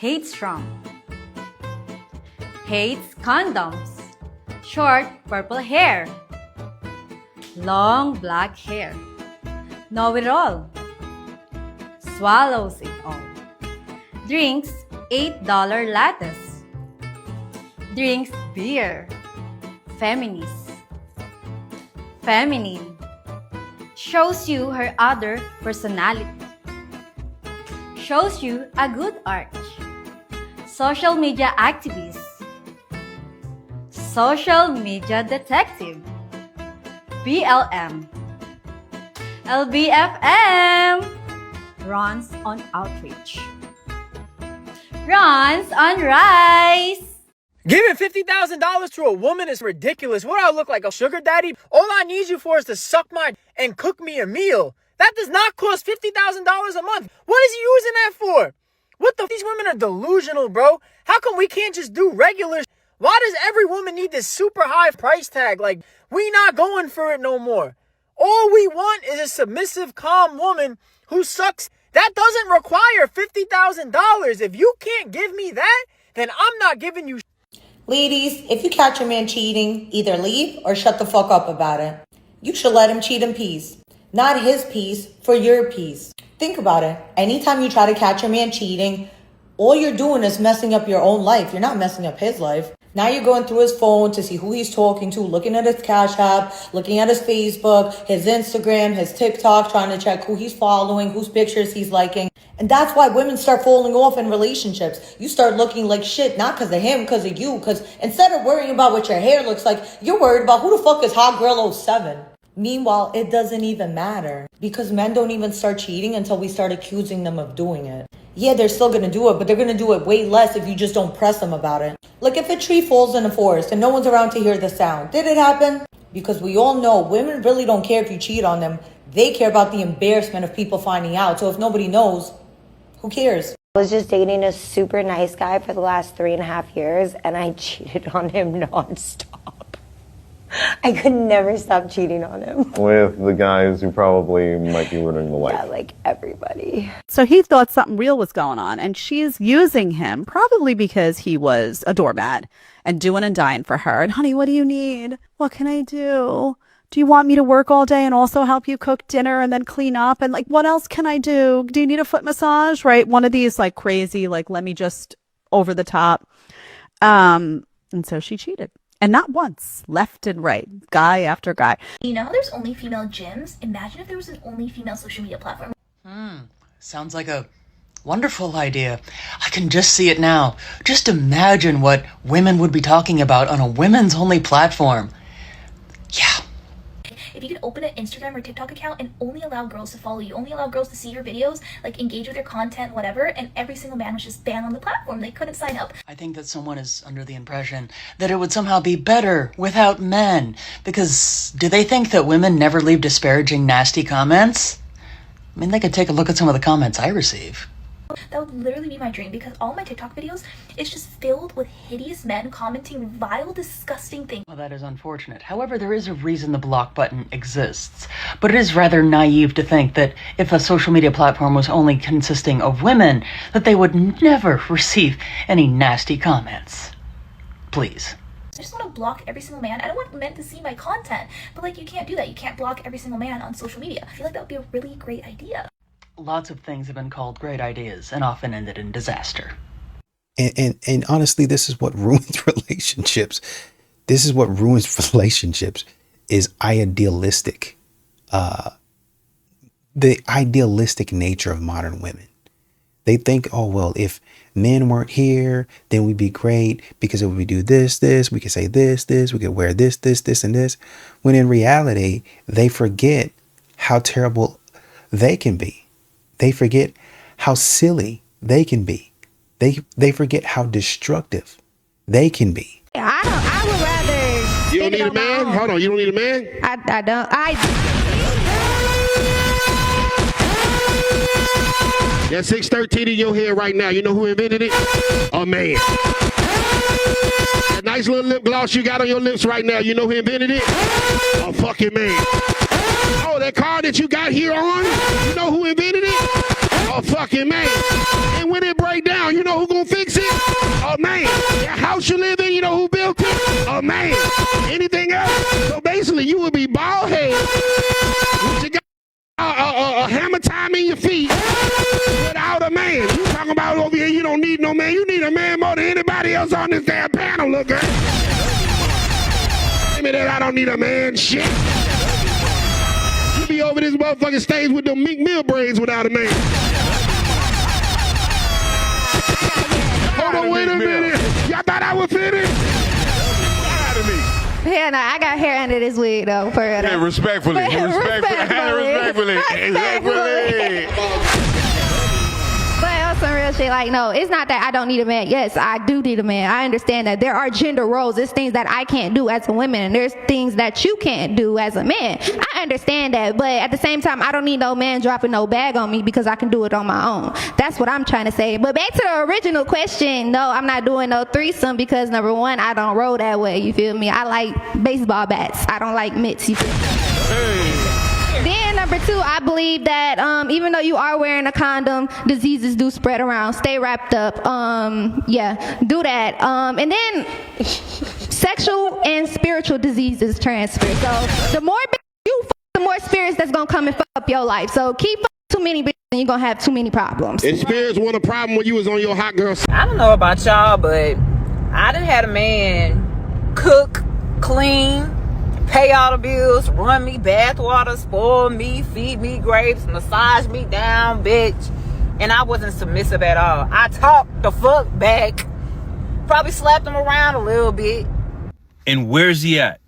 Hate strong. Hates condoms. Short purple hair. Long black hair. Know it all. Swallows it all. Drinks $8 lattes. Drinks beer. Feminist. Feminine. Shows you her other personality. Shows you a good arch. Social media activist. Social media detective. BLM. LBFM. Runs on outreach. Runs on rice. Giving $50,000 to a woman is ridiculous. What do I look like, a sugar daddy? All I need you for is to suck my and cook me a meal. That does not cost $50,000 a month. What is he using that for? These women are delusional, bro. How come we can't just do regular? Why does every woman need this super high price tag? Like, we not going for it no more. All we want is a submissive, calm woman who sucks. That doesn't require $50,000. If you can't give me that, then I'm not giving you. Ladies, if you catch your man cheating, either leave or shut the fuck up about it. You should let him cheat in peace. Not his peace, for your peace. Think about it. Anytime you try to catch your man cheating, all you're doing is messing up your own life. You're not messing up his life. Now you're going through his phone to see who he's talking to, looking at his Cash App, looking at his Facebook, his Instagram, his TikTok, trying to check who he's following, whose pictures he's liking. And that's why women start falling off in relationships. You start looking like shit, not because of him, because of you. Because instead of worrying about what your hair looks like, you're worried about who the fuck is Hot Girl 07. Meanwhile, it doesn't even matter because men don't even start cheating until we start accusing them of doing it. Yeah, they're still going to do it, but they're going to do it way less if you just don't press them about it. Like if a tree falls in a forest and no one's around to hear the sound, did it happen? Because we all know women really don't care if you cheat on them. They care about the embarrassment of people finding out. So if nobody knows, who cares? I was just dating a super nice guy for the last 3.5 years and I cheated on him nonstop. I could never stop cheating on him. With the guys who probably might be ruining the life. Yeah, like everybody. So he thought something real was going on, and she's using him probably because he was a doormat and doing and dying for her. And honey, what do you need? What can I do? Do you want me to work all day and also help you cook dinner and then clean up? And like, what else can I do? Do you need a foot massage? Right? One of these like crazy, like, let me just over the top. And so she cheated. And not once, left and right, guy after guy. You know how there's only female gyms? Imagine if there was an only female social media platform. Sounds like a wonderful idea. I can just see it now. Just imagine what women would be talking about on a women's only platform. Yeah. If you could open an Instagram or TikTok account and only allow girls to follow you, only allow girls to see your videos, like engage with your content, whatever, and every single man was just banned on the platform. They couldn't sign up. I think that someone is under the impression that it would somehow be better without men. Because do they think that women never leave disparaging, nasty comments? I mean, they could take a look at some of the comments I receive. That would literally be my dream because all my TikTok videos is just filled with hideous men commenting vile, disgusting things. Well, that is unfortunate. However, there is a reason the block button exists. But it is rather naive to think that if a social media platform was only consisting of women, that they would never receive any nasty comments. Please. I just want to block every single man. I don't want men to see my content. But like, you can't do that. You can't block every single man on social media. I feel like that would be a really great idea. Lots of things have been called great ideas and often ended in disaster. And honestly, this is what ruins relationships. This is what ruins relationships is idealistic. The idealistic nature of modern women. They think, oh, well, if men weren't here, then we'd be great because if we do this, we could say this, we could wear this, and this. When in reality, they forget how terrible they can be. They forget how silly they can be. They forget how destructive they can be. I would rather. You don't need a man? Hold on, you don't need a man? I don't. That 613 in your head right now, you know who invented it? A man. That nice little lip gloss you got on your lips right now, you know who invented it? A fucking man. Oh, that car that you got here on, you know who invented it? a fucking man. And when it break down, you know who gonna fix it? A man. That house you live in, you know who built it? A man. Anything else? So basically, you would be bald head with your a hammer time in your feet without a man. You talking about over here, you don't need no man. You need a man more than anybody else on this damn panel, look girl. Give me that I don't need a man shit. You be over this motherfucking stage with them Meek Mill braids without a man. Hold on, wait a minute. Y'all thought I was finished? Yeah, no, I got hair under this wig though. For real. Yeah, respectfully. But on some real shit, like, no, it's not that I don't need a man. Yes, I do need a man. I understand that there are gender roles. There's things that I can't do as a woman, and there's things that you can't do as a man. I understand that, but at the same time, I don't need no man dropping no bag on me because I can do it on my own. That's what I'm trying to say. But back to the original question, no, I'm not doing no threesome because, number one, I don't roll that way, you feel me? I like baseball bats. I don't like mitts, you feel me? Then number two, I believe that even though you are wearing a condom, diseases do spread around. Stay wrapped up. Yeah, do that. And then sexual and spiritual diseases transfer. So the more you fuck, the more spirits that's gonna come and fuck up your life. So keep too many bitches and you're gonna have too many problems. And spirits want a problem when you was on your hot girl. I don't know about y'all, but I done had a man cook, clean, pay all the bills, run me bath water, spoil me, feed me grapes, massage me down, bitch. And I wasn't submissive at all. I talked the fuck back. Probably slapped him around a little bit. And where's he at?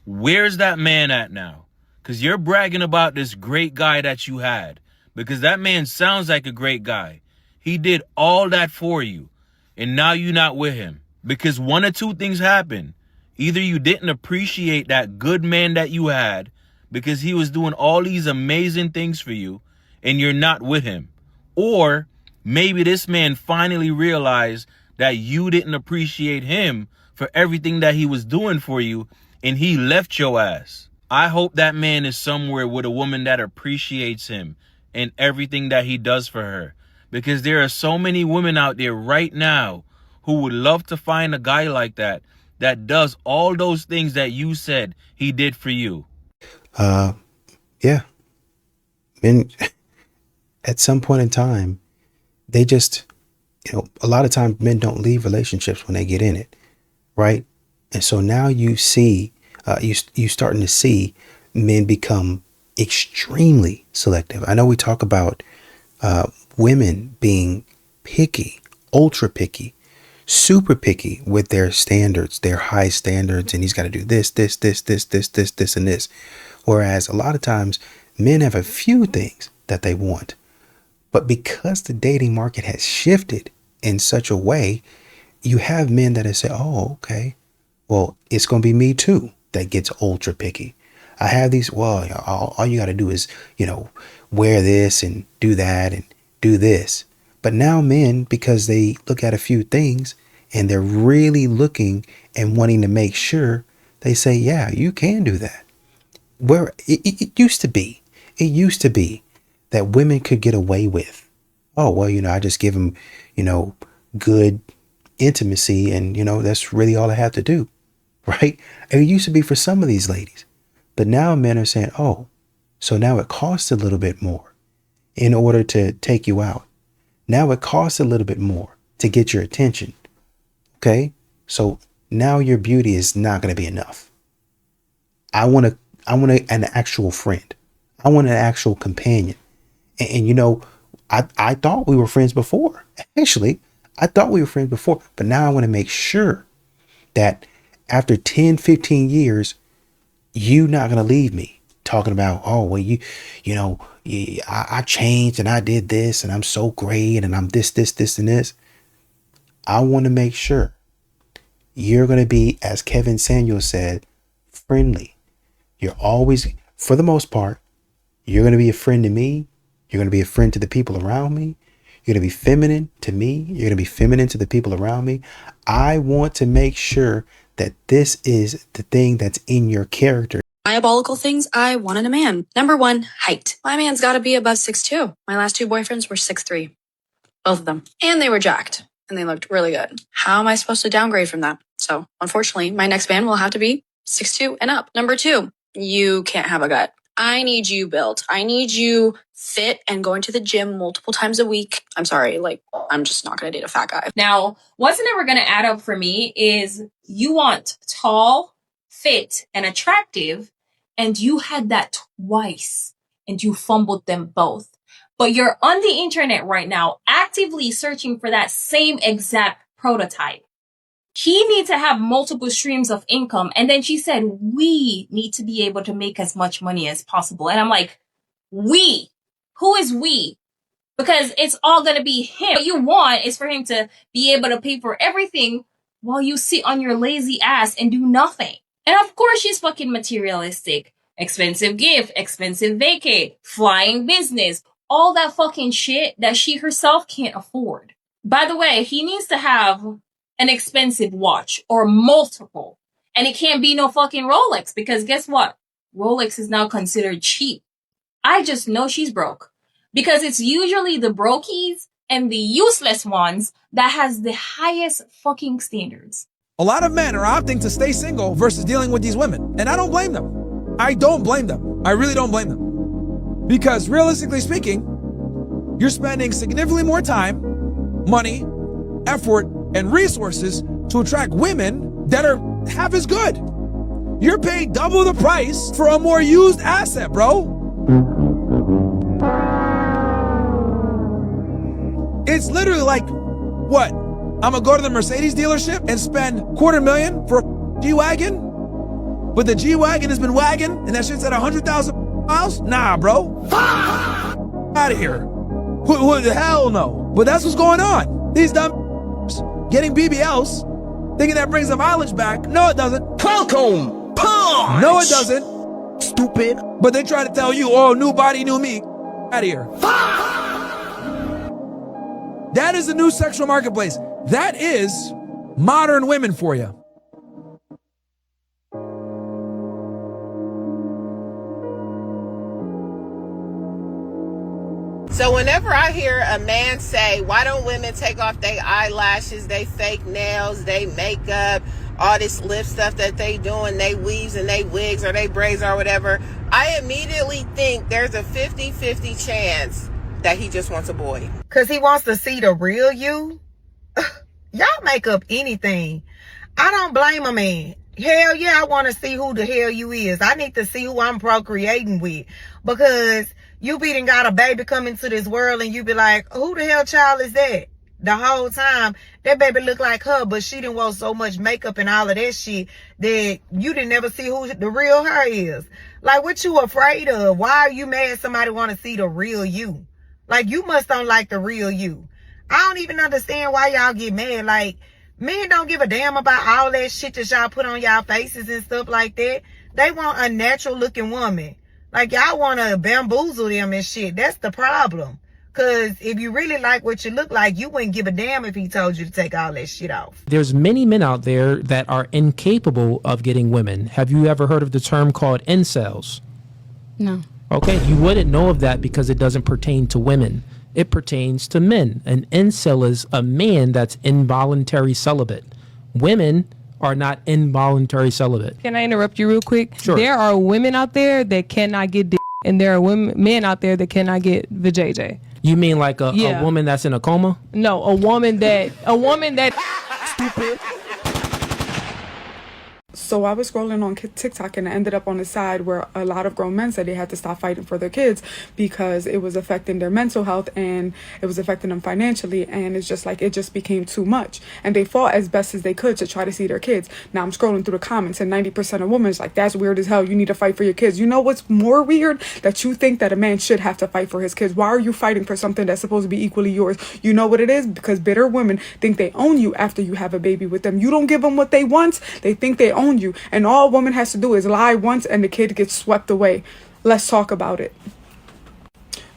Where's that man at now? Because you're bragging about this great guy that you had. Because that man sounds like a great guy. He did all that for you. And now you're not with him. Because one or two things happen. Either you didn't appreciate that good man that you had because he was doing all these amazing things for you and you're not with him. Or maybe this man finally realized that you didn't appreciate him for everything that he was doing for you and he left your ass. I hope that man is somewhere with a woman that appreciates him and everything that he does for her. Because there are so many women out there right now who would love to find a guy like that does all those things that you said he did for you. Yeah. Men, at some point in time, they just, a lot of times men don't leave relationships when they get in it, right? And so now you see, you starting to see men become extremely selective. I know we talk about women being picky, ultra picky, super picky with their standards, their high standards, and he's got to do this, and this. Whereas a lot of times men have a few things that they want. But because the dating market has shifted in such a way, you have men that have said, oh, okay, well, it's going to be me too that gets ultra picky. I have these, well, all you got to do is, wear this and do that and do this. But now men, because they look at a few things and they're really looking and wanting to make sure, they say, yeah, you can do that. Where it used to be that women could get away with, oh, well, I just give them, good intimacy and, that's really all I have to do. Right. And it used to be for some of these ladies. But now men are saying, oh, so now it costs a little bit more in order to take you out. Now it costs a little bit more to get your attention. Okay. So now your beauty is not going to be enough. I want an actual friend. I want an actual companion. And I thought we were friends before. Actually, I thought we were friends before, but now I want to make sure that after 10, 15 years, you're not going to leave me talking about, oh, well, I changed and I did this and I'm so great and I'm this, and this. I want to make sure you're going to be, as Kevin Samuel said, friendly. You're always, for the most part, you're going to be a friend to me. You're going to be a friend to the people around me. You're going to be feminine to me. You're going to be feminine to the people around me. I want to make sure that this is the thing that's in your character. Diabolical things I want in a man. Number 1, height. My man's gotta be above 6'2". My last 2 boyfriends were 6'3". Both of them. And they were jacked. And they looked really good. How am I supposed to downgrade from that? So, unfortunately, my next man will have to be 6'2" and up. Number 2, you can't have a gut. I need you built. I need you fit and going to the gym multiple times a week. I'm sorry, I'm just not gonna date a fat guy. Now, what's never gonna add up for me is you want tall, fit, and attractive, and you had that twice, and you fumbled them both. But you're on the internet right now, actively searching for that same exact prototype. He needs to have multiple streams of income. And then she said, we need to be able to make as much money as possible. And I'm like, we? Who is we? Because it's all going to be him. What you want is for him to be able to pay for everything while you sit on your lazy ass and do nothing. And of course, she's fucking materialistic. Expensive gift, expensive vacay, flying business, all that fucking shit that she herself can't afford. By the way, he needs to have an expensive watch or multiple. And it can't be no fucking Rolex because guess what? Rolex is now considered cheap. I just know she's broke because it's usually the brokies and the useless ones that has the highest fucking standards. A lot of men are opting to stay single versus dealing with these women. And I don't blame them. I don't blame them. I really don't blame them. Because realistically speaking, you're spending significantly more time, money, effort, and resources to attract women that are half as good. You're paying double the price for a more used asset, bro. It's literally like, what? I'm gonna go to the Mercedes dealership and spend $250,000 for a G-Wagon? But the G-Wagon has been wagging and that shit's at 100,000 miles? Nah, bro. Out of here. Who the hell no? But that's what's going on. These dumb getting BBLs, thinking that brings the mileage back. No, it doesn't. Falcon punch! No, it doesn't. Stupid. But they try to tell you, oh, new body, new me. Out of here. That is the new sexual marketplace. That is modern women for you. So whenever I hear a man say, why don't women take off their eyelashes, they fake nails, they makeup, all this lip stuff that they doing, they weaves and they wigs or they braids or whatever, I immediately think there's a 50-50 chance that he just wants a boy. Because he wants to see the real you? Y'all make up anything. I don't blame a man. Hell yeah, I want to see who the hell you is. I need to see who I'm procreating with. Because you be done got a baby come into this world and you be like, who the hell child is that? The whole time, that baby look like her, but she didn't want so much makeup and all of that shit that you didn't never see who the real her is. Like, what you afraid of? Why are you mad somebody want to see the real you? Like, you must don't like the real you. I don't even understand why y'all get mad. Like, men don't give a damn about all that shit that y'all put on y'all faces and stuff like that. They want a natural looking woman. Like, y'all want to bamboozle them and shit. That's the problem. Because if you really like what you look like, you wouldn't give a damn if he told you to take all that shit off. There's many men out there that are incapable of getting women. Have you ever heard of the term called incels? No. Okay, you wouldn't know of that because it doesn't pertain to women. It pertains to men. An incel is a man that's involuntary celibate. Women are not involuntary celibate. Can I interrupt you real quick? Sure. There are women out there that cannot get dick, and there are men out there that cannot get the JJ. You mean like a woman that's in a coma? No, a woman that stupid. So I was scrolling on TikTok and I ended up on a side where a lot of grown men said they had to stop fighting for their kids because it was affecting their mental health and it was affecting them financially, and it's just like it just became too much, and they fought as best as they could to try to see their kids. Now I'm scrolling through the comments and 90% of women is like, that's weird as hell, you need to fight for your kids. You know what's more weird? That you think that a man should have to fight for his kids. Why are you fighting for something that's supposed to be equally yours? You know what it is? Because bitter women think they own you after you have a baby with them. You don't give them what they want, they think they own you, and all a woman has to do is lie once and the kid gets swept away. Let's talk about it.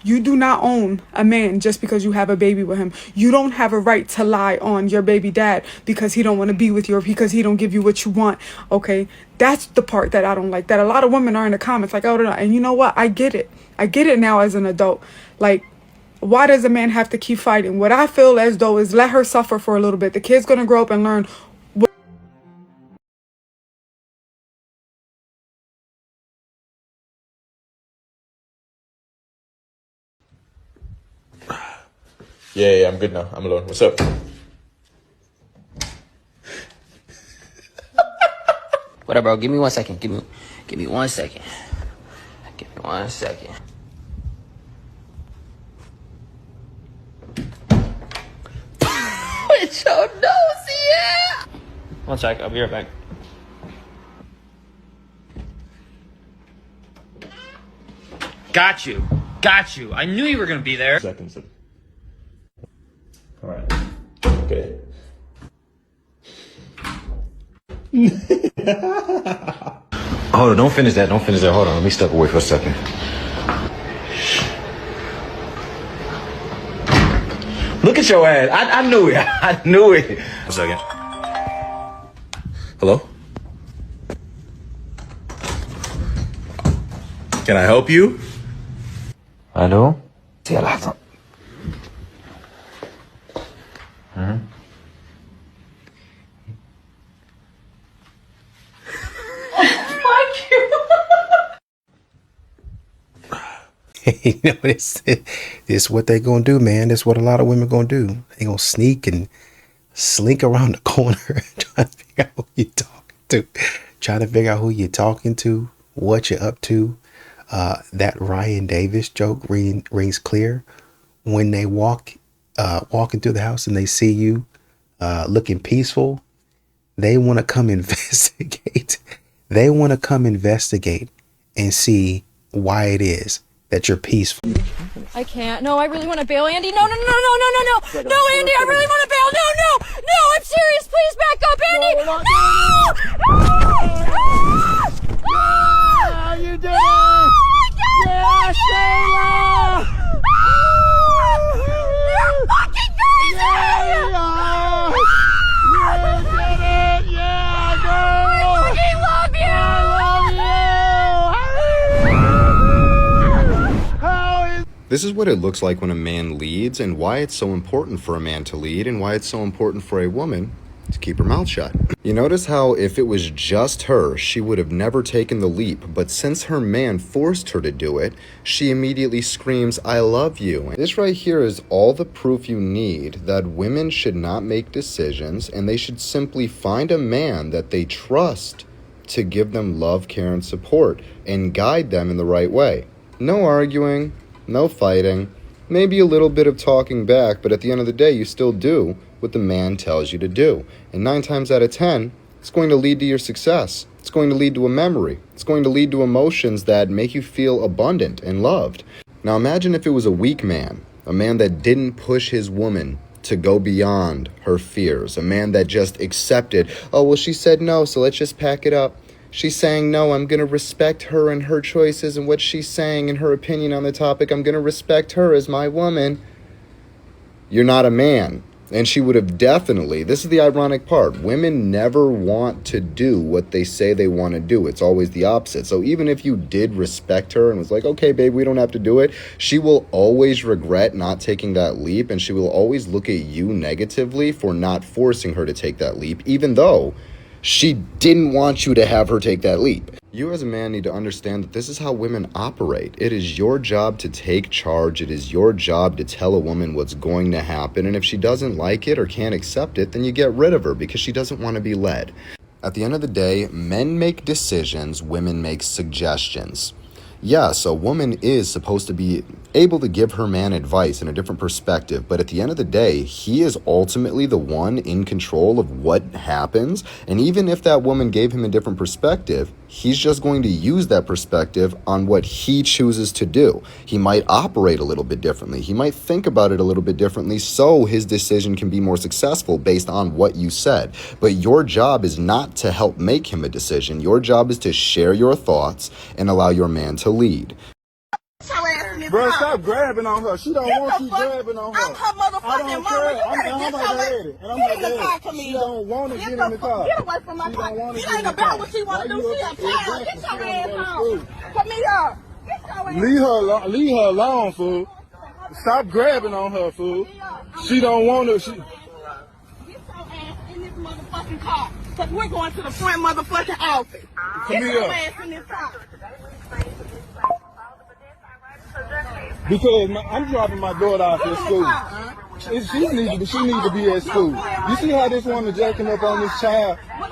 You do not own a man just because you have a baby with him. You don't have a right to lie on your baby dad because he don't want to be with you or because he don't give you what you want. Okay, that's the part that I don't like. That a lot of women are in the comments like, oh, and you know what? I get it. I get it now as an adult. Like, why does a man have to keep fighting? What I feel as though is let her suffer for a little bit. The kid's gonna grow up and learn. Yeah, I'm good now. I'm alone. What's up? What up, bro? Give me 1 second. Give me 1 second. Give me 1 second. With your nose, yeah. 1 sec. I'll be right back. Got you. I knew you were gonna be there. Seconds. All right. Okay. Hold on, don't finish that. Hold on, let me step away for a second. Look at your ass. I knew it. I knew it. 1 second. Hello? Can I help you? Hello? Sí, لحظة. You know, this is what they gonna do, man. This is what a lot of women gonna do. They gonna sneak and slink around the corner trying to figure out who you're talking to. Trying to figure out who you're talking to, what you're up to. That Ryan Davis joke rings clear. When they walking through the house and they see you looking peaceful, they want to come investigate. They want to come investigate and see why it is that you're peaceful. I can't. No, I really want to bail, Andy. No, Andy, I really want to bail. No, I'm serious. Please back up, Andy. No! Yeah, you did it! Yeah, Shayla! You're fucking crazy! Yeah, you did it! Yeah, girl! I fucking love you! This is what it looks like when a man leads, and why it's so important for a man to lead, and why it's so important for a woman to keep her mouth shut. You notice how if it was just her, she would have never taken the leap, but since her man forced her to do it, she immediately screams, "I love you." And this right here is all the proof you need that women should not make decisions, and they should simply find a man that they trust to give them love, care, and support, and guide them in the right way. No arguing, no fighting, maybe a little bit of talking back, but at the end of the day, you still do what the man tells you to do. And 9 times out of 10, it's going to lead to your success. It's going to lead to a memory. It's going to lead to emotions that make you feel abundant and loved. Now imagine if it was a weak man, a man that didn't push his woman to go beyond her fears, a man that just accepted, oh, well, she said no, so let's just pack it up. She's saying no, I'm going to respect her and her choices and what she's saying and her opinion on the topic. I'm going to respect her as my woman. You're not a man. And she would have definitely, this is the ironic part, women never want to do what they say they want to do. It's always the opposite. So even if you did respect her and was like, okay, babe, we don't have to do it, she will always regret not taking that leap, and she will always look at you negatively for not forcing her to take that leap, even though she didn't want you to have her take that leap. You as a man need to understand that this is how women operate. It is your job to take charge. It is your job to tell a woman what's going to happen. And if she doesn't like it or can't accept it, then you get rid of her because she doesn't want to be led. At the end of the day, men make decisions, women make suggestions. Yes, a woman is supposed to be able to give her man advice in a different perspective, but at the end of the day, he is ultimately the one in control of what happens, and even if that woman gave him a different perspective, he's just going to use that perspective on what he chooses to do. He might operate a little bit differently. He might think about it a little bit differently so his decision can be more successful based on what you said. But your job is not to help make him a decision. Your job is to share your thoughts and allow your man to lead. Bro, stop grabbing on her. She don't want you grabbing on her. I'm her motherfucking mama. I'm her daddy. And I'm her daddy. She don't want to get in the car. Get away from my car. It ain't about what she want to do. She a child. Get your ass home. Come here. Leave her alone, fool. Stop grabbing on her, fool. She don't want to. Get your ass in this motherfucking car. Because we're going to the front motherfucking office. Get your ass in this car. Because I'm dropping my daughter off at school. She need to be at school. You see how this woman jacking up on this child? So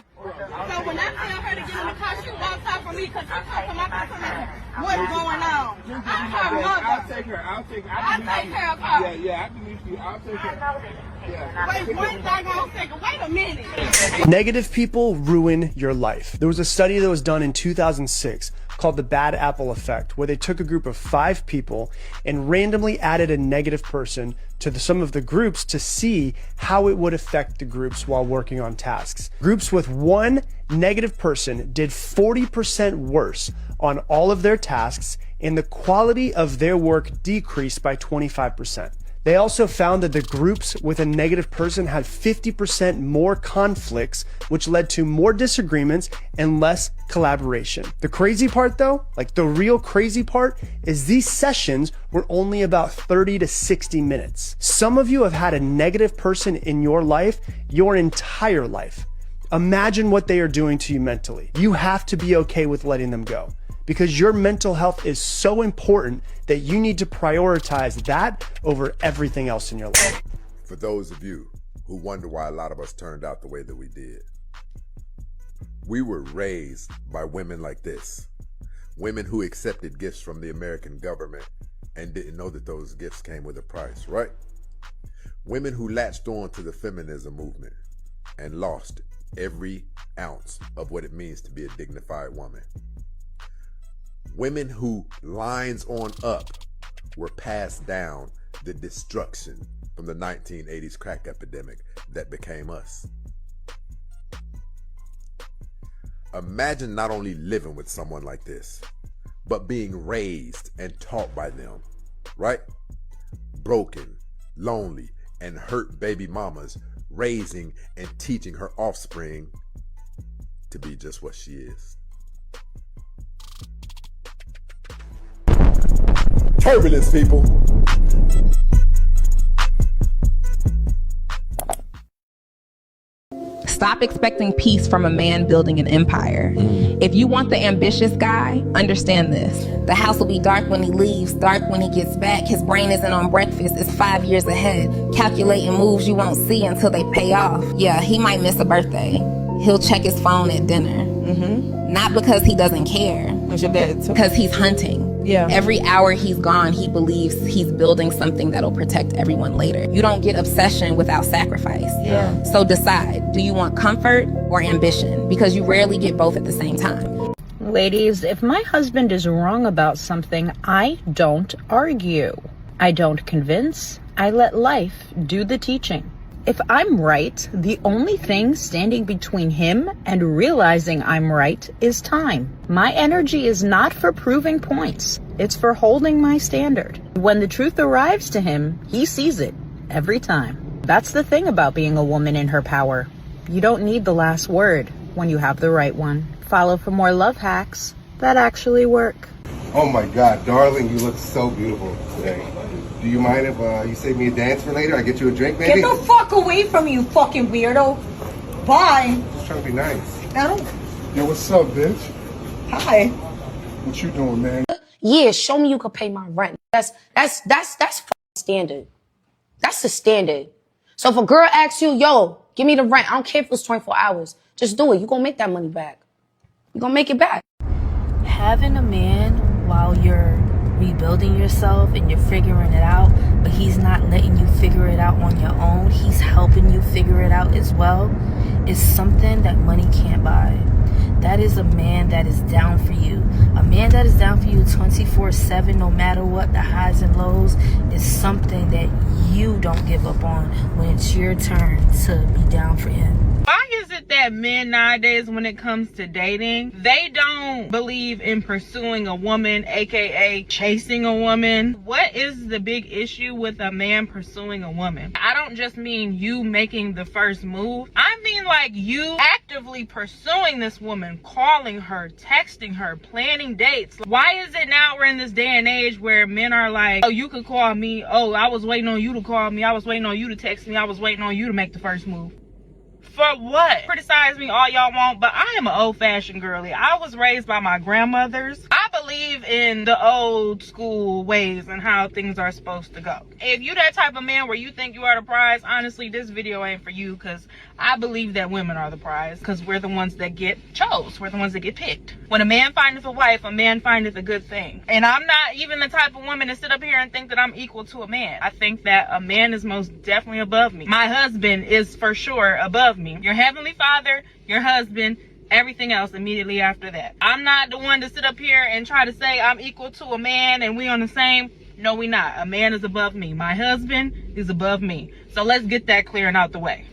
when I tell her to get in the car, she walks out from me because she comes to my car. What's going on? I'm her mother. I'll take her. I'll take care of her. Yeah, I can meet you. I'll take her. Yeah. Wait one second. Wait a minute. Negative people ruin your life. There was a study that was done in 2006 called the Bad Apple Effect, where they took a group of 5 people and randomly added a negative person to some of the groups to see how it would affect the groups while working on tasks. Groups with 1 negative person did 40% worse on all of their tasks, and the quality of their work decreased by 25%. They also found that the groups with a negative person had 50% more conflicts, which led to more disagreements and less collaboration. The crazy part though, like the real crazy part, is these sessions were only about 30 to 60 minutes. Some of you have had a negative person in your life your entire life. Imagine what they are doing to you mentally. You have to be okay with letting them go, because your mental health is so important that you need to prioritize that over everything else in your life. For those of you who wonder why a lot of us turned out the way that we did, we were raised by women like this. Women who accepted gifts from the American government and didn't know that those gifts came with a price, right? Women who latched on to the feminism movement and lost every ounce of what it means to be a dignified woman. Women who, lines on up, were passed down the destruction from the 1980s crack epidemic that became us. Imagine not only living with someone like this, but being raised and taught by them, right? Broken, lonely, and hurt baby mamas raising and teaching her offspring to be just what she is. Turbulence, people. Stop expecting peace from a man building an empire. If you want the ambitious guy, understand this. The house will be dark when he leaves, dark when he gets back. His brain isn't on breakfast, it's 5 years ahead. Calculating moves you won't see until they pay off. Yeah, he might miss a birthday. He'll check his phone at dinner. Not because he doesn't care, because he's hunting. Yeah. Every hour he's gone, he believes he's building something that'll protect everyone later. You don't get obsession without sacrifice. Yeah. So decide, do you want comfort or ambition? Because you rarely get both at the same time. Ladies, if my husband is wrong about something, I don't argue. I don't convince. I let life do the teaching. If I'm right, the only thing standing between him and realizing I'm right is time. My energy is not for proving points. It's for holding my standard. When the truth arrives to him, he sees it every time. That's the thing about being a woman in her power. You don't need the last word when you have the right one. Follow for more love hacks that actually work. Oh my God, darling, you look so beautiful today. Do you mind if you save me a dance for later? I get you a drink, maybe? Get the fuck away from you, fucking weirdo. Bye. Just trying to be nice. No. Yo, what's up, bitch? Hi. What you doing, man? Yeah, show me you can pay my rent. That's fucking standard. That's the standard. So if a girl asks you, yo, give me the rent, I don't care if it's 24 hours. Just do it. You gonna make that money back. You gonna make it back. Having a man while you're rebuilding yourself and you're figuring it out, but he's not letting you figure it out on your own, he's helping you figure it out as well, is something that money can't buy. That is a man that is down for you. A man that is down for you 24/7, no matter what, the highs and lows, is something that you don't give up on when it's your turn to be down for him. Why is it that men nowadays, when it comes to dating, they don't believe in pursuing a woman, aka chasing a woman? What is the big issue with a man pursuing a woman? I don't just mean you making the first move. I mean like you actively pursuing this woman, calling her, texting her, planning dates. Why is it now we're in this day and age where men are like, oh, you could call me, oh, I was waiting on you to call me, I was waiting on you to text me, I was waiting on you to make the first move? For what? Criticize me all y'all want, but I am an old-fashioned girly. I was raised by my grandmothers. I believe in the old school ways and how things are supposed to go. If you that type of man where you think you are the prize, honestly, this video ain't for you, because I believe that women are the prize, because we're the ones that get chose. We're the ones that get picked. When a man findeth a wife, a man findeth a good thing. And I'm not even the type of woman to sit up here and think that I'm equal to a man. I think that a man is most definitely above me. My husband is for sure above me. Your heavenly father, your husband, everything else immediately after that. I'm not the one to sit up here and try to say I'm equal to a man and we on the same. No, we not. A man is above me. My husband is above me. So let's get that clear and out the way.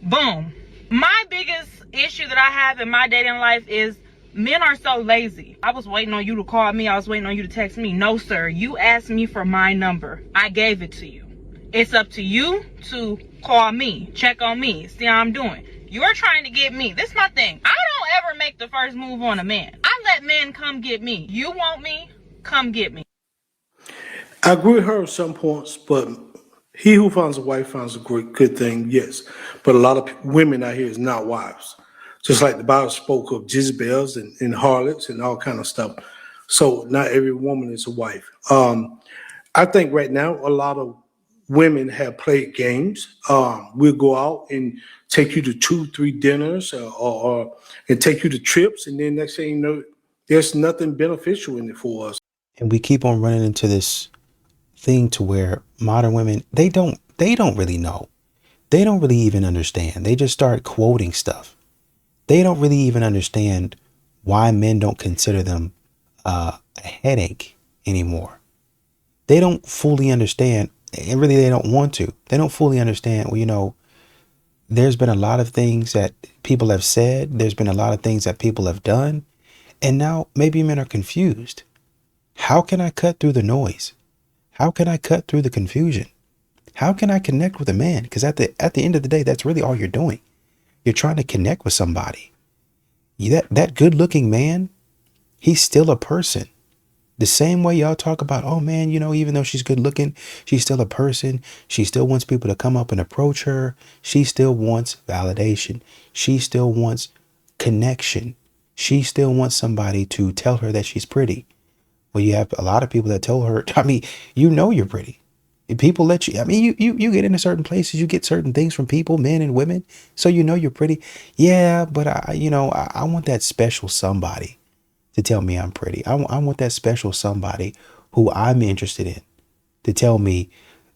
Boom. My biggest issue that I have in my dating life is men are so lazy. I was waiting on you to call me. I was waiting on you to text me. No, sir. You asked me for my number. I gave it to you. It's up to you to call me, check on me, see how I'm doing. You're trying to get me. This is my thing. I don't ever make the first move on a man. I let men come get me. You want me? Come get me. I agree with her on some points, but he who finds a wife finds a good thing, yes. But a lot of women out here is not wives. Just like the Bible spoke of Jezebels and harlots and all kind of stuff. So not every woman is a wife. I think right now a lot of women have played games. We'll go out and take you to 2-3 dinners and take you to trips. And then next thing you know, there's nothing beneficial in it for us. And we keep on running into this thing to where modern women, they don't really know. They don't really even understand. They just start quoting stuff. They don't really even understand why men don't consider them a headache anymore. They don't fully understand, and really they don't want to. They don't fully understand, well, there's been a lot of things that people have said. There's been a lot of things that people have done. And now maybe men are confused. How can I cut through the noise? How can I cut through the confusion? How can I connect with a man? Because at the end of the day, that's really all you're doing. You're trying to connect with somebody. That good-looking man, he's still a person. The same way y'all talk about, oh man, even though she's good looking, she's still a person. She still wants people to come up and approach her. She still wants validation. She still wants connection. She still wants somebody to tell her that she's pretty. Well, you have a lot of people that tell her, you're pretty. People let you, you get into certain places, you get certain things from people, men and women. So you're pretty. Yeah, but I want that special somebody to tell me I'm pretty. I want that special somebody who I'm interested in to tell me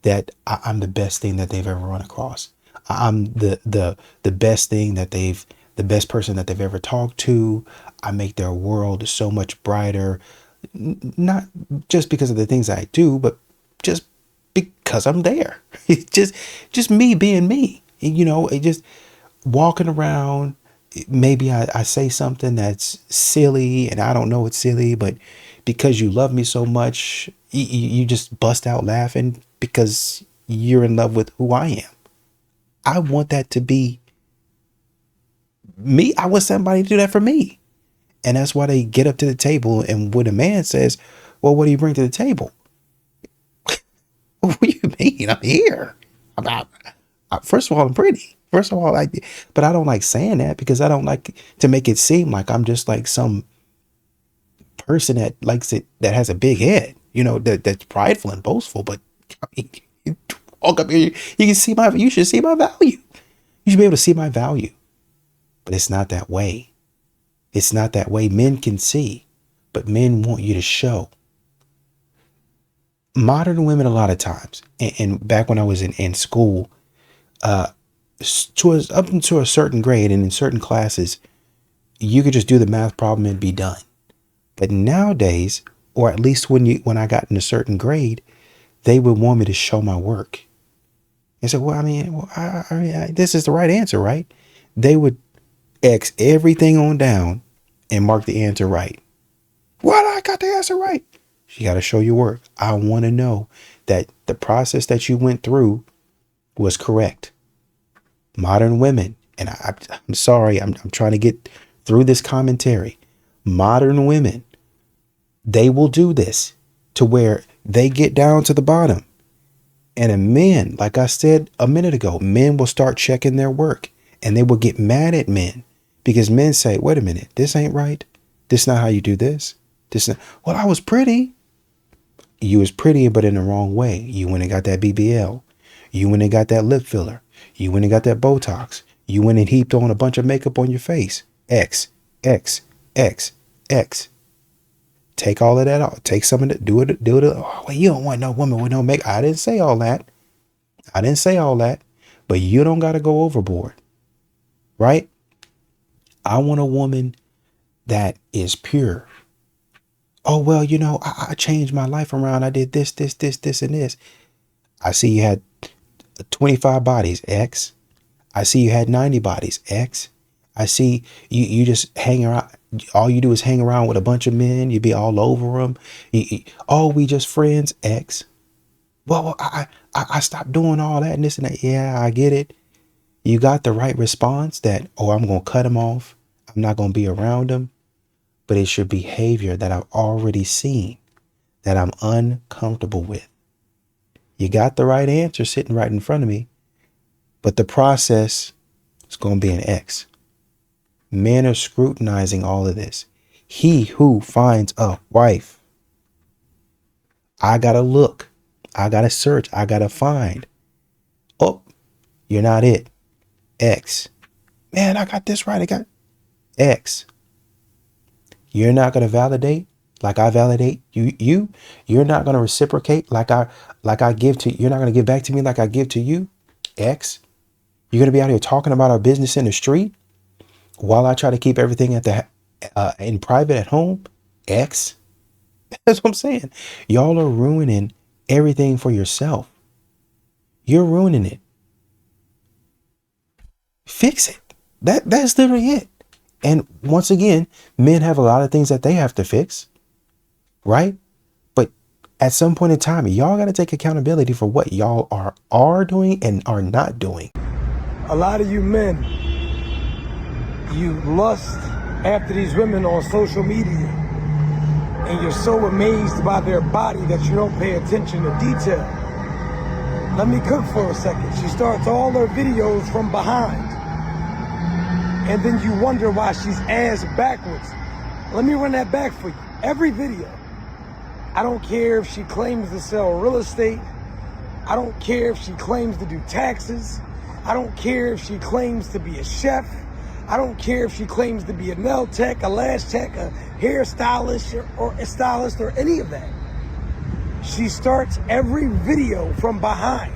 that I'm the best thing that they've ever run across. I'm the best thing that the best person that they've ever talked to. I make their world so much brighter, not just because of the things I do, but just because I'm there. It's just me being me, it just walking around. Maybe I say something that's silly and I don't know it's silly, but because you love me so much, you just bust out laughing because you're in love with who I am. I want that to be me. I want somebody to do that for me. And that's why they get up to the table. And when a man says, well, what do you bring to the table? What do you mean? I'm here. First of all, I'm pretty. First of all, but I don't like saying that because I don't like to make it seem like I'm just like some person that likes it, that has a big head, that's prideful and boastful. But you walk up here, you should see my value. You should be able to see my value. But it's not that way. It's not that way. Men can see, but men want you to show. Modern women, a lot of times, and back when I was in school, up until a certain grade and in certain classes, you could just do the math problem and be done. But nowadays, or at least when I got in a certain grade, they would want me to show my work. And so, this is the right answer, right? They would X everything on down and mark the answer right. What? I got the answer right. You got to show your work. I want to know that the process that you went through was correct. Modern women, and I'm sorry, I'm trying to get through this commentary. Modern women, they will do this to where they get down to the bottom. And a man, like I said a minute ago, men will start checking their work and they will get mad at men because men say, wait a minute, this ain't right. This not how you do this. Well, I was pretty. You was pretty, but in the wrong way. You went and got that BBL. You went and got that lip filler. You went and got that Botox. You went and heaped on a bunch of makeup on your face. X. Take all of that off. Take some of it. Do it. Oh, well, you don't want no woman with no makeup. I didn't say all that. But you don't got to go overboard. Right? I want a woman that is pure. Oh, well, you know, I changed my life around. I did this, and this. I see you had 25 bodies, X. I see you had 90 bodies, X. I see you just hang around. All you do is hang around with a bunch of men. You be all over them. We just friends, X. Well, I stopped doing all that and this and that. Yeah, I get it. You got the right response that, I'm going to cut him off. I'm not going to be around him. But it's your behavior that I've already seen that I'm uncomfortable with. You got the right answer sitting right in front of me, but the process is going to be an X. Men are scrutinizing all of this. He who finds a wife, I got to look, I got to search, I got to find. Oh, you're not it. X. Man, I got this right. I got X. You're not going to validate like I validate you. You're not going to reciprocate like I give to you. You're not going to give back to me like I give to you. X. You're going to be out here talking about our business in the street while I try to keep everything in private at home. X. That's what I'm saying. Y'all are ruining everything for yourself. You're ruining it. Fix it. That's literally it. And once again, men have a lot of things that they have to fix, right? But at some point in time, y'all got to take accountability for what y'all are doing and are not doing. A lot of you men, you lust after these women on social media, and you're so amazed by their body that you don't pay attention to detail. Let me cook for a second. She starts all her videos from behind. And then you wonder why she's ass backwards. Let me run that back for you. Every video. I don't care if she claims to sell real estate. I don't care if she claims to do taxes. I don't care if she claims to be a chef. I don't care if she claims to be a nail tech, a lash tech, a hairstylist, or a stylist, or any of that. She starts every video from behind.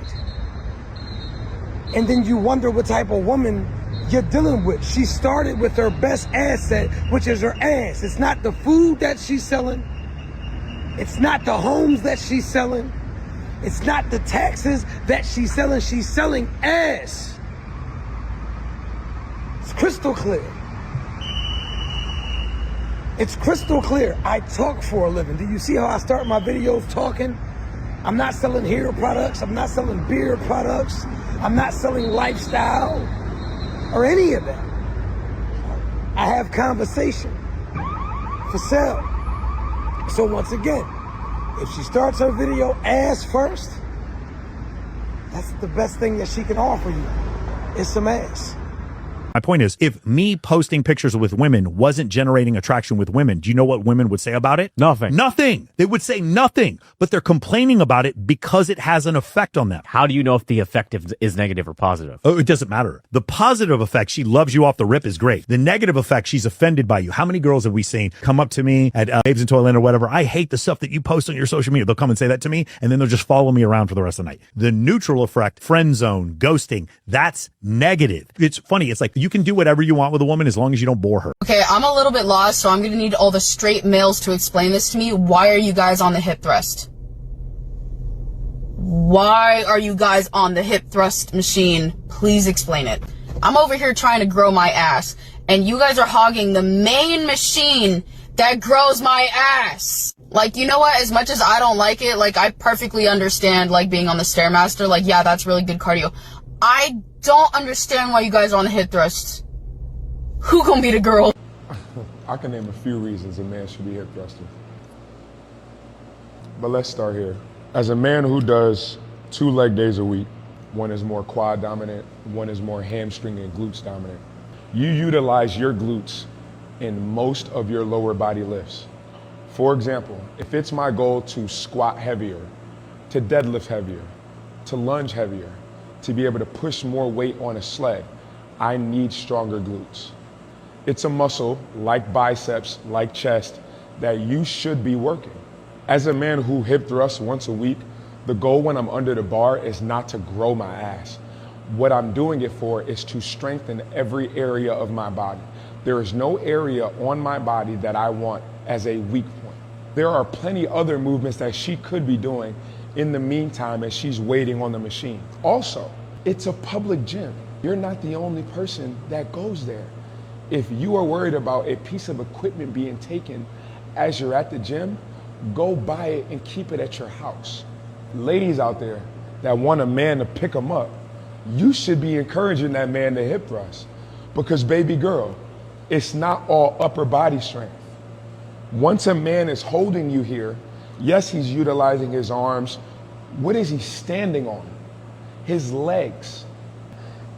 And then you wonder what type of woman you're dealing with. She started with her best asset, which is her ass. It's not the food that she's selling. It's not the homes that she's selling. It's not the taxes that she's selling. She's selling ass. It's crystal clear. It's crystal clear. I talk for a living. Do you see how I start my videos talking? I'm not selling hair products. I'm not selling beard products. I'm not selling lifestyle or any of that. I have conversation for sale. So once again, if she starts her video ass first, that's the best thing that she can offer you is some ass. My point is, if me posting pictures with women wasn't generating attraction with women, do you know what women would say about it? Nothing. They would say nothing, but they're complaining about it because it has an effect on them. How do you know if the effect is negative or positive? Oh, it doesn't matter. The positive effect, she loves you off the rip, is great. The negative effect, she's offended by you. How many girls have we seen come up to me at Babes in Toyland or whatever? I hate the stuff that you post on your social media. They'll come and say that to me, and then they'll just follow me around for the rest of the night. The neutral effect, friend zone, ghosting, that's negative. It's funny. It's like you can do whatever you want with a woman as long as you don't bore her. Okay, I'm a little bit lost, so I'm gonna need all the straight males to explain this to me. Why are you guys on the hip thrust? Why are you guys on the hip thrust machine? Please explain it. I'm over here trying to grow my ass, And you guys are hogging the main machine that grows my ass. Like, you know what? As much as I don't like it, like, I perfectly understand, like, being on the Stairmaster. Like, yeah, that's really good cardio. I don't understand why you guys are on the hip thrusts. Who gonna be the girl? I can name a few reasons a man should be hip thrusting. But let's start here. As a man who does 2 leg days a week, one is more quad dominant, one is more hamstring and glutes dominant. You utilize your glutes in most of your lower body lifts. For example, if it's my goal to squat heavier, to deadlift heavier, to lunge heavier, to be able to push more weight on a sled, I need stronger glutes. It's a muscle like biceps, like chest, that you should be working. As a man who hip thrusts once a week, the goal when I'm under the bar is not to grow my ass. What I'm doing it for is to strengthen every area of my body. There is no area on my body that I want as a weak point. There are plenty other movements that she could be doing in the meantime as she's waiting on the machine. Also, it's a public gym. You're not the only person that goes there. If you are worried about a piece of equipment being taken as you're at the gym, go buy it and keep it at your house. Ladies out there that want a man to pick them up, you should be encouraging that man to hip thrust, because baby girl, it's not all upper body strength. Once a man is holding you here, yes, he's utilizing his arms. What is he standing on? His legs.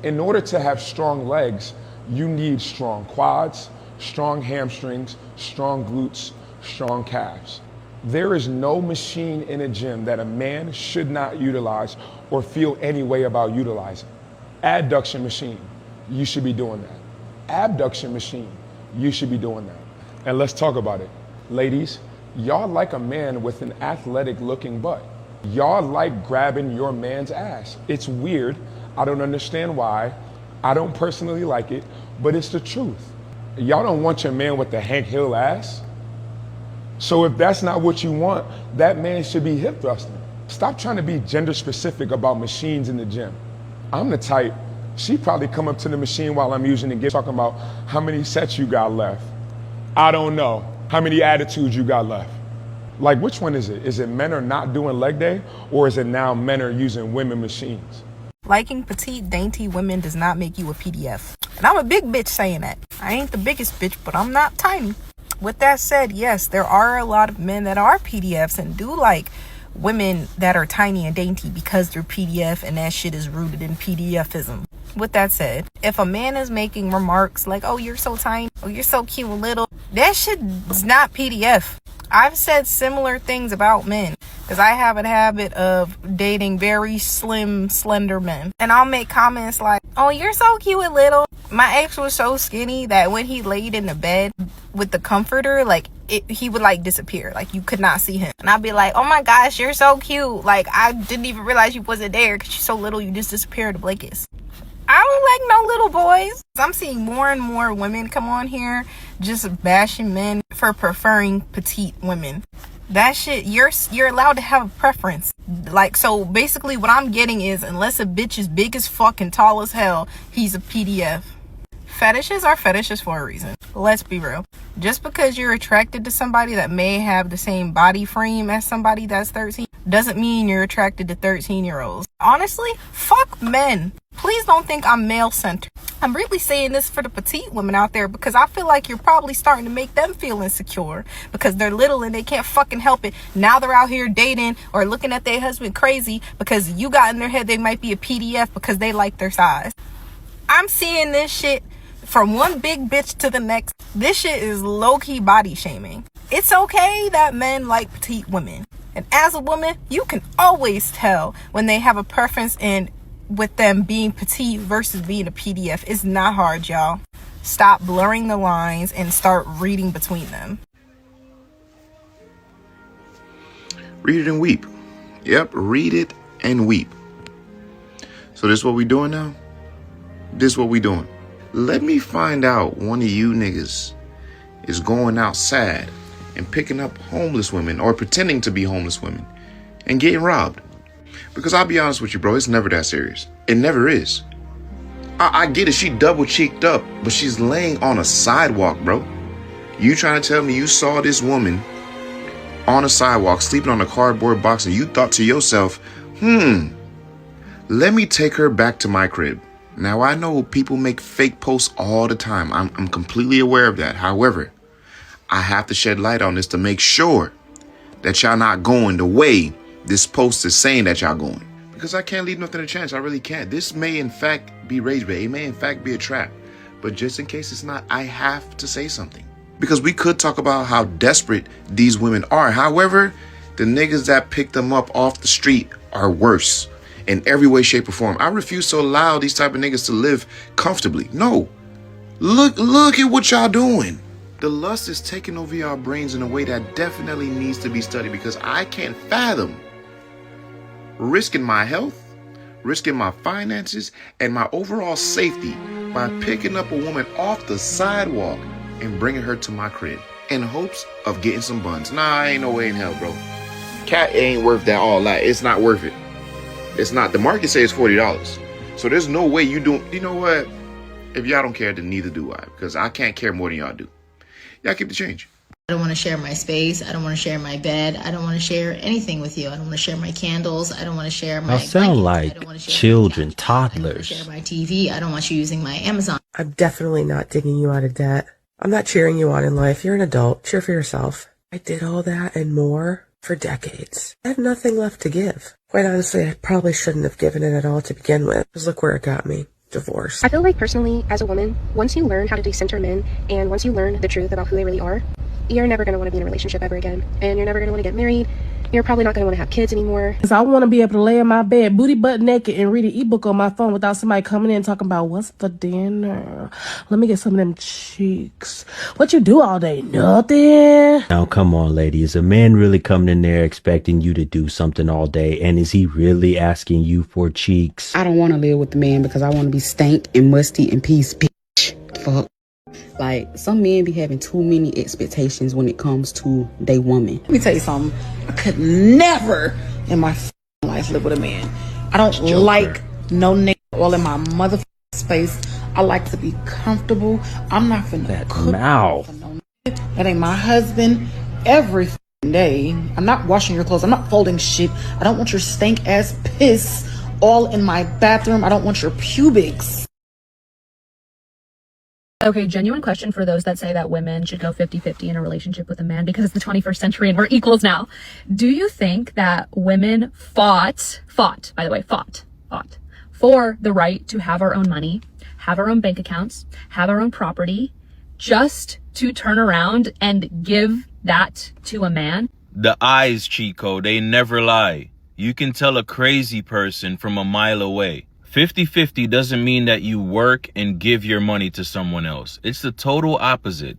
In order to have strong legs, you need strong quads, strong hamstrings, strong glutes, strong calves. There is no machine in a gym that a man should not utilize or feel any way about utilizing. Adduction machine, you should be doing that. Abduction machine, you should be doing that. And let's talk about it. Ladies, y'all like a man with an athletic looking butt. Y'all like grabbing your man's ass. It's weird. I don't understand why. I don't personally like it, but it's the truth. Y'all don't want your man with the Hank Hill ass. So if that's not what you want, that man should be hip thrusting. Stop trying to be gender specific about machines in the gym. I'm the type, she probably come up to the machine while I'm using it, talking about how many sets you got left. I don't know. How many attitudes you got left? Like, which one is it? Is it men are not doing leg day, or is it now men are using women machines? Liking petite, dainty women does not make you a PDF. And I'm a big bitch saying that. I ain't the biggest bitch, but I'm not tiny. With that said, yes, there are a lot of men that are PDFs and do like women that are tiny and dainty because they're PDF, and that shit is rooted in PDFism. With that said, if a man is making remarks like, oh, you're so tiny, oh, you're so cute and little, that shit is not PDF. I've said similar things about men because I have a habit of dating very slim, slender men. And I'll make comments like, oh, you're so cute and little. My ex was so skinny that when he laid in the bed with the comforter, like, he would like disappear. Like, you could not see him. And I'd be like, oh my gosh, you're so cute. Like, I didn't even realize you wasn't there because you're so little, you just disappeared in the blankets. I don't like no little boys. I'm seeing more and more women come on here just bashing men for preferring petite women. That shit, you're allowed to have a preference. Like, so basically what I'm getting is, unless a bitch is big as fuck and tall as hell, he's a PDF. Fetishes are fetishes for a reason. Let's be real. Just because you're attracted to somebody that may have the same body frame as somebody that's 13 doesn't mean you're attracted to 13-year-olds. Honestly, fuck men. Please don't think I'm male-centered. I'm really saying this for the petite women out there because I feel like you're probably starting to make them feel insecure because they're little and they can't fucking help it. Now they're out here dating or looking at their husband crazy because you got in their head they might be a PDF because they like their size. I'm seeing this shit from one big bitch to the next. This shit is low-key body shaming. It's okay that men like petite women. And as a woman, you can always tell when they have a preference in with them being petite versus being a PDF. It's not hard, y'all. Stop blurring the lines and start reading between them. Read it and weep. Yep, read it and weep. So this what we doing now? This what we doing. Let me find out one of you niggas is going out sad and picking up homeless women or pretending to be homeless women and getting robbed. Because I'll be honest with you, bro, it's never that serious. It never is. I get it, she double cheeked up, but she's laying on a sidewalk, bro. You trying to tell me you saw this woman on a sidewalk sleeping on a cardboard box and you thought to yourself, let me take her back to my crib. Now, I know people make fake posts all the time. I'm completely aware of that. However, I have to shed light on this to make sure that y'all not going the way this post is saying that y'all going. Because I can't leave nothing to chance. I really can't. This may in fact be rage bait. It may in fact be a trap. But just in case it's not, I have to say something. Because we could talk about how desperate these women are. However, the niggas that pick them up off the street are worse in every way, shape, or form. I refuse to allow these type of niggas to live comfortably. No. Look at what y'all doing. The lust is taking over y'all brains in a way that definitely needs to be studied, because I can't fathom risking my health, risking my finances, and my overall safety by picking up a woman off the sidewalk and bringing her to my crib in hopes of getting some buns. Nah, ain't no way in hell, bro. Cat ain't worth that all that. It's not worth it. It's not. The market says $40. So there's no way you do. You know what? If y'all don't care, then neither do I, because I can't care more than y'all do. Y'all keep the change. I don't want to share my space. I don't want to share my bed. I don't want to share anything with you. I don't want to share my candles. I don't want to share my Y'all sound like children, toddlers. share my TV. I don't want you using my Amazon. I'm definitely not digging you out of debt. I'm not cheering you on in life. You're an adult. Cheer for yourself. I did all that and more for decades. I have nothing left to give. Quite honestly, I probably shouldn't have given it at all to begin with. Just look where it got me. Divorce. I feel like personally, as a woman, once you learn how to decenter men and once you learn the truth about who they really are, you're never going to want to be in a relationship ever again. And you're never going to want to get married. You're probably not going to want to have kids anymore. Because I want to be able to lay in my bed, booty butt naked, and read an ebook on my phone without somebody coming in talking about, what's for dinner? Let me get some of them cheeks. What you do all day? Nothing. Now, come on, lady. Is a man really coming in there expecting you to do something all day? And is he really asking you for cheeks? I don't want to live with the man because I want to be stank and musty and peace, bitch. Fuck. Like, some men be having too many expectations when it comes to they woman. Let me tell you something. I could never in my life live with a man. I don't like no nigga all in my motherfucking space. I like to be comfortable. I'm not finna That cook mouth. for no nigga. That ain't my husband. Every day, I'm not washing your clothes. I'm not folding shit. I don't want your stank ass piss all in my bathroom. I don't want your pubics. Okay, genuine question for those that say that women should go 50-50 in a relationship with a man because it's the 21st century and we're equals now. Do you think that women fought for the right to have our own money, have our own bank accounts, have our own property, just to turn around and give that to a man? The eyes, Chico, they never lie. You can tell a crazy person from a mile away. 50-50 doesn't mean that you work and give your money to someone else. It's the total opposite.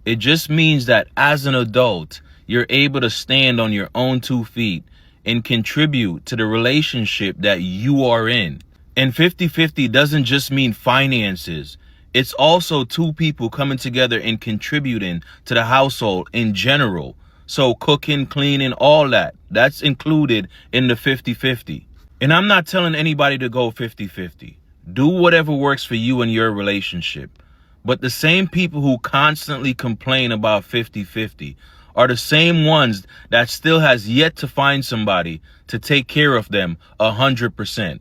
It just means that as an adult, you're able to stand on your own 2 feet and contribute to the relationship that you are in. And 50-50 doesn't just mean finances. It's also 2 people coming together and contributing to the household in general. So cooking, cleaning, all that, that's included in the 50-50. And I'm not telling anybody to go 50-50. Do whatever works for you and your relationship. But the same people who constantly complain about 50-50 are the same ones that still has yet to find somebody to take care of them 100%.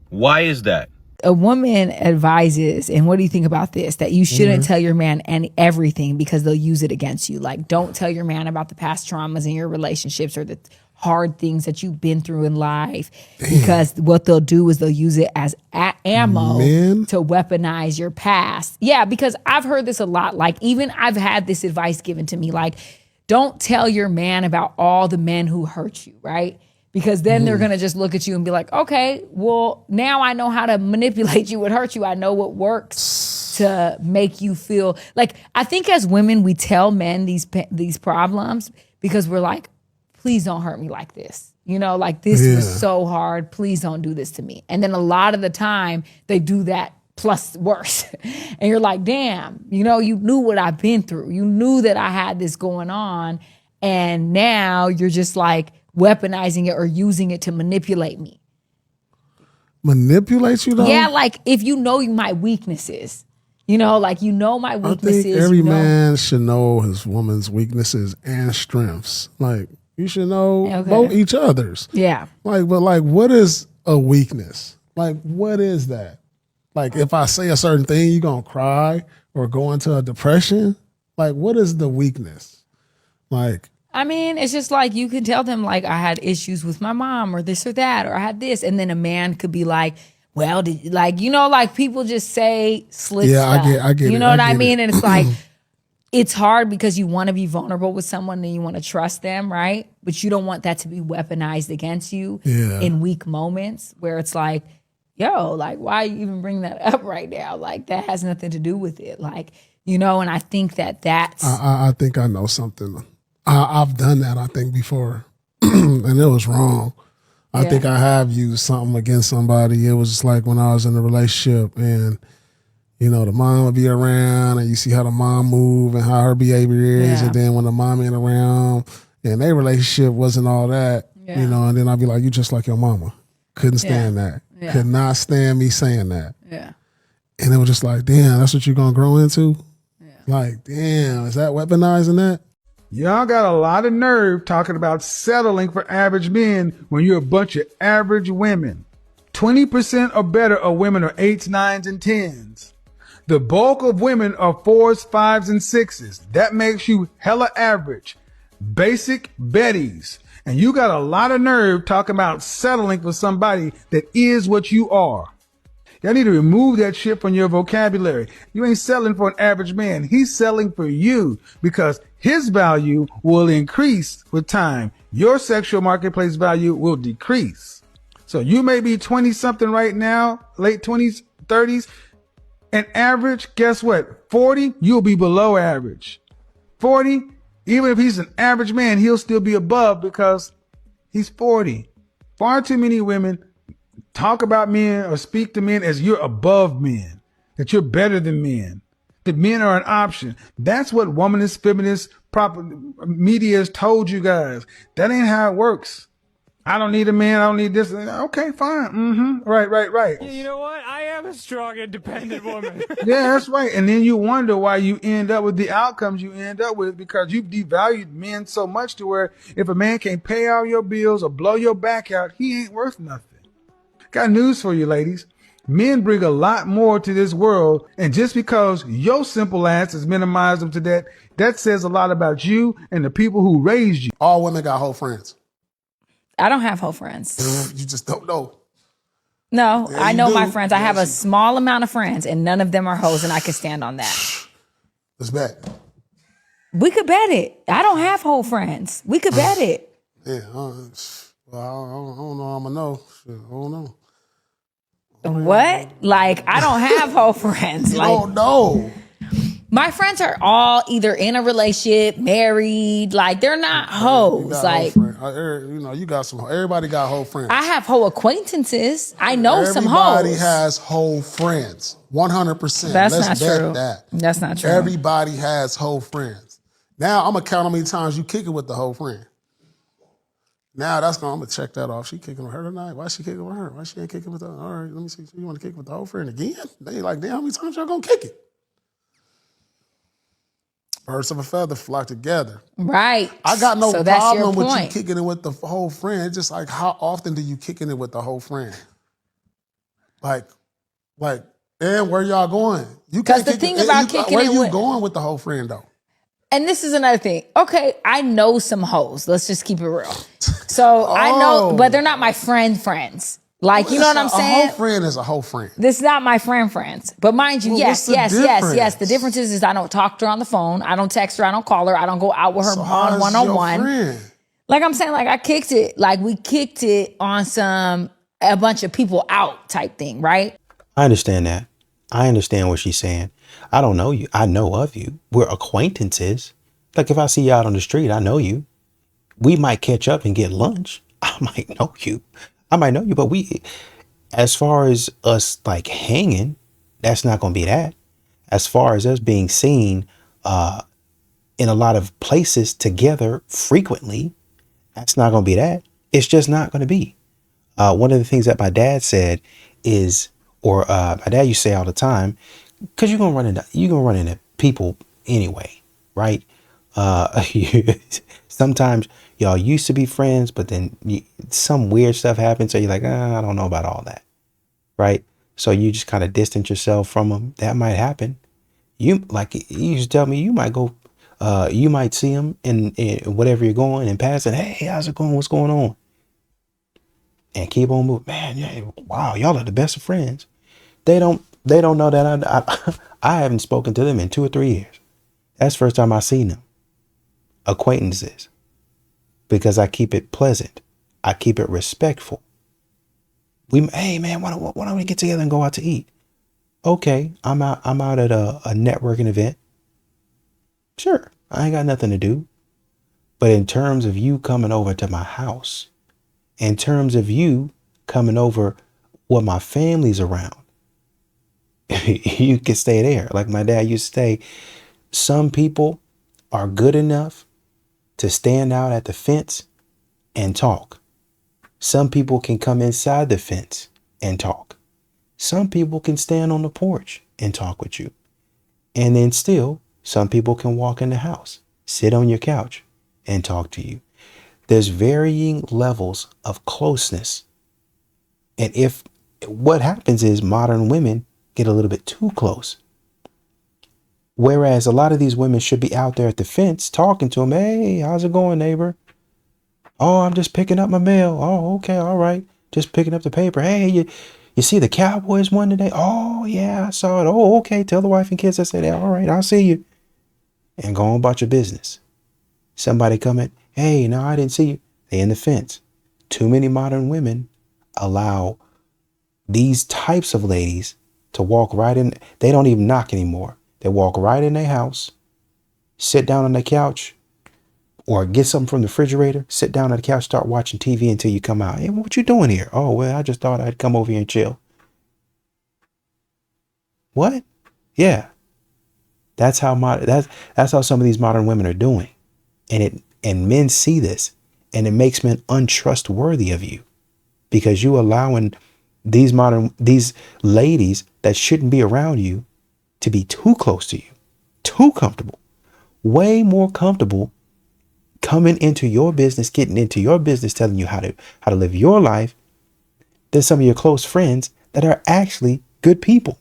Why is that? A woman advises, and what do you think about this? That you shouldn't tell your man everything because they'll use it against you. Like, don't tell your man about the past traumas in your relationships or the hard things that you've been through in life. Because what they'll do is they'll use it as ammo to weaponize your past. Yeah, because I've heard this a lot. Like, even I've had this advice given to me, like, don't tell your man about all the men who hurt you, right? Because then they're going to just look at you and be like, okay, well, now I know how to manipulate you and hurt you. I know what works to make you feel like, I think as women, we tell men these problems because we're like, please don't hurt me like this. You know, like this was so hard. Please don't do this to me. And then a lot of the time they do that plus worse. And you're like, damn, you know, you knew what I've been through. You knew that I had this going on. And now you're just like weaponizing it or using it to manipulate me. manipulate you though? Yeah, like if you know my weaknesses, like my I weaknesses. think every man should know his woman's weaknesses and strengths. Like you should know both each other's. Yeah. Like, but like, what is a weakness? Like, what is that? Like, if I say a certain thing, you gonna cry or go into a depression? Like, what is the weakness? Like, I mean, it's just like you can tell them like I had issues with my mom or this or that or I had this, and then a man could be like, well, like people just say slick stuff. I get it. You know what I mean? It. And it's like it's hard because you want to be vulnerable with someone and you want to trust them, right? But you don't want that to be weaponized against you in weak moments where it's like, yo, like why you even bring that up right now? Like that has nothing to do with it, like and I think that's. I think I know something. I've done that, I think, before, and it was wrong. I think I have used something against somebody. It was just like when I was in a relationship and, the mom would be around and you see how the mom move and how her behavior is. And then when the mom ain't around and their relationship wasn't all that, and then I'd be like, you just like your mama. Couldn't stand that. Yeah. Could not stand me saying that. Yeah. And it was just like, damn, that's what you're going to grow into? Yeah. Like, damn, is that weaponizing that? Y'all got a lot of nerve talking about settling for average men when you're a bunch of average women. 20% or better of women are 8s, 9s, and 10s. The bulk of women are 4s, 5s, and 6s. That makes you hella average. Basic Betties. And you got a lot of nerve talking about settling for somebody that is what you are. Y'all need to remove that shit from your vocabulary. You ain't selling for an average man. He's selling for you because his value will increase with time. Your sexual marketplace value will decrease. So you may be 20 something right now, late 20s, 30s, and average, guess what? 40, you'll be below average. 40, even if he's an average man, he'll still be above because he's 40. Far too many women talk about men or speak to men as you're above men, that you're better than men, that men are an option. That's what womanist, feminist, proper media has told you guys. That ain't how it works. I don't need a man. I don't need this. Okay, fine. Right. You know what? I am a strong, independent woman. Yeah, that's right. And then you wonder why you end up with the outcomes you end up with because you've devalued men so much to where if a man can't pay all your bills or blow your back out, he ain't worth nothing. Got news for you, ladies. Men bring a lot more to this world, and just because your simple ass has minimized them to that says a lot about you and the people who raised you. All women got whole friends. I don't have whole friends. You just don't know. No, Yeah, I know do. my friends. I have a small amount of friends, and none of them are hoes, and I can stand on that. Let's bet. We could bet it. I don't have whole friends. We could bet it. Yeah, well, I don't know. I'm going to know. Shit, I don't know. What? Like, I don't have whole friends. You like, don't know. My friends are all either in a relationship, married. Like, they're not hoes. Like, you got some. Everybody got whole friends. I have whole acquaintances. I know some hoes. Everybody has whole friends. 100%. That's Let's not bet true. that. That's not true. Everybody has whole friends. Now I'm gonna count how many times you kick it with the whole friend. Now I'm gonna check that off. She kicking with her tonight. Why she kicking with her? Why she ain't kicking with her? All right, let me see. So you want to kick with the whole friend again? They like, damn, how many times y'all gonna kick it? Birds of a feather flock together. Right. I got no So that's your problem with you point. kicking it with the whole friend. It's just like, how often do you kicking it with the whole friend? Like, and where y'all going? Because the thing about kicking where it you with, going with the whole friend though? and this is another thing. Okay, I know some hoes. Let's just keep it real. So I know, but they're not my friends. Like, you know what I'm saying? A whole friend is a whole friend. This is not my friends. But mind you, Well, yes. what's the difference? The difference is I don't talk to her on the phone. I don't text her. I don't call her. I don't go out with her on one-on-one. Like I'm saying, like I kicked it. Like we kicked it on a bunch of people out type thing, right? I understand that. I understand what she's saying. I don't know you. I know of you. We're acquaintances. Like if I see you out on the street, I know you. We might catch up and get lunch. I might know you. But as far as us like hanging, that's not going to be that. As far as us being seen in a lot of places together frequently, that's not going to be that. It's just not going to be. One of the things that my dad said is, or my dad used to say all the time, because you're gonna run into people anyway, right? Sometimes y'all used to be friends, but then some weird stuff happens, so you're like, I don't know about all that, right? So you just kind of distance yourself from them. That might happen. You used to tell me, you might go, you might see them in whatever you're going and pass it. Hey, how's it going? What's going on? And keep on moving. Man, yeah, wow, y'all are the best of friends. They don't know that I haven't spoken to them in 2 or 3 years. That's the first time I've seen them. Acquaintances. Because I keep it pleasant. I keep it respectful. Hey man, why don't we get together and go out to eat? Okay, I'm out at a networking event. Sure, I ain't got nothing to do. But in terms of you coming over to my house, in terms of you coming over when my family's around, you can stay there. Like my dad used to say, some people are good enough to stand out at the fence and talk. Some people can come inside the fence and talk. Some people can stand on the porch and talk with you. And then still, some people can walk in the house, sit on your couch and talk to you. There's varying levels of closeness. And if what happens is modern women get a little bit too close. Whereas a lot of these women should be out there at the fence talking to them. Hey, how's it going, neighbor? Oh, I'm just picking up my mail. Oh, okay, all right. Just picking up the paper. Hey, you see the Cowboys won today? Oh, yeah, I saw it. Oh, okay. Tell the wife and kids I said that. All right, I'll see you. And go on about your business. Somebody come in. Hey, no, I didn't see you. They in the fence. Too many modern women allow these types of ladies to walk right in. They don't even knock anymore. They walk right in their house, sit down on the couch, or get something from the refrigerator, sit down on the couch, start watching TV until you come out. Hey, what you doing here? Oh, well, I just thought I'd come over here and chill. What? Yeah. That's how that's how some of these modern women are doing. And men see this, and it makes men untrustworthy of you, because you allowing these ladies that shouldn't be around you to be too close to you, too comfortable, way more comfortable coming into your business, getting into your business, telling you how to live your life than some of your close friends that are actually good people.